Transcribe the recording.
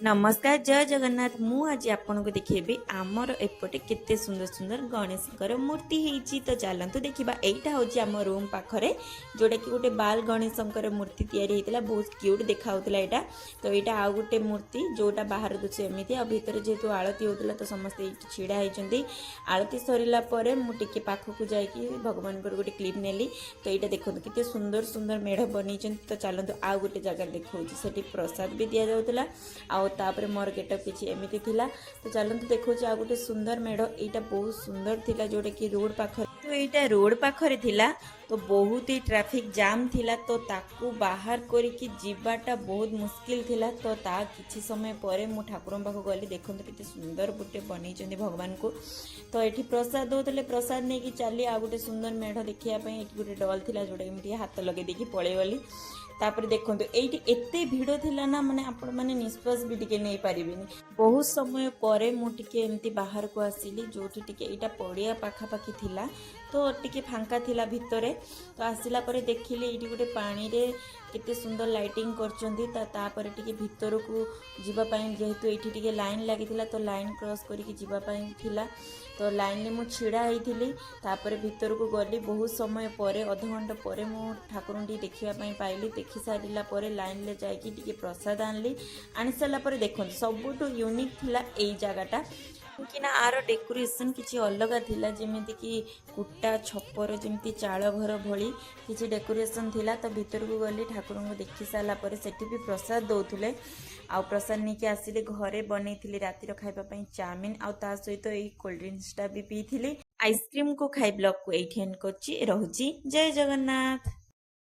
नमस्कार जय जगन्नाथ मु आज आपन को देखेबी आमर एपटे केते सुंदर सुंदर गणेशकर मूर्ति होती। तो चलतु देखा यहाँ हूँ आम रूम पाखरे जोटा कि गोटे बाल गणेशंकर मूर्ति तैयारी होता बहुत क्यूट देखा यहाँ। तो यहाँ आउ गोटे मूर्ति जोटा बाहर दूसरे एमती आ भर जेहेतु आलती होता तो समस्ते ये ढड़ा होती। आलती सरला मुझे पाखक जाकि भगवान गोटे क्लिप नेली। तो यहाँ देखो कितने सुंदर सुंदर मेढ़ बन। तो चलतु आउ गोटे जगह देखा से प्रसाद भी दि जाऊला तापर मोर गेटअप किसी एमती थिला। तो चलते देखो आ गोटे सुंदर मेढ़ यहाँ बहुत सुंदर थिला जोटा कि रोड पाखर। तो यहाँ रोड पाखरे थिला तो बहुत ही ट्रैफिक जाम थिला। तो ताकू बाहर करके जीवाटा बहुत मुश्किल थिला। तो ता किछि समय पर मु ठाकुर पाखु गली देखो कितने सुंदर गोटे बन भगवान को। तो ये प्रसाद दौले प्रसाद नहीं कि चली आ गोटे सुंदर मेढ़ देखापी ये गोटे डल थिला जोटा कि हाथ लगे देखी पलि गली। तापर देखो ये एते भिड़ थिला ना माने आपण माने निश्वास भी टिके नहीं पारिबेनी। बहुत समय पर मुझे एमती बाहर को आसिली जोठी टिके एटा पड़िया पाखापाखी थिला। तो टिके फांका थिला भितरे। तो आसिला परे देखिली ये गोटे पानी रे केते सुंदर लाइटिंग करचंदी। तापर टिके भितर को जीवा पाई जेहेतु एठी टिके लाइन लागिथिला तो लाइन क्रॉस करके जीवा पाई थिला। तो लाइन में मुझे छिड़ा होती। तापर भितर को गली बहुत समय पर अध घंटा पर मु ठाकुर देखापी पाइली। देखी सारा पर लाइन ले जाकि टिके प्रसाद आनली। आनी सारापर देखो सबुठ यूनिक थिला एई जगहटा कि आर डेकोरेशन किसी अलग थिला जेमिति कि कुटा छपर जमी चाल घर भली किसी डेकोरेशन थिला। तो भीतर को गली ठाकुर को देखी सारा पर सेठी भी प्रसाद दौले। आउ प्रसाद नहीं आसिले घरे बनई रातिर खाइबापी चाउमिन आउ ता सहित यही कोल्ड ड्रिंक्सटा भी पी थी। आइसक्रीम को खाई ब्लॉग को ये एंड कर जय जगन्नाथ।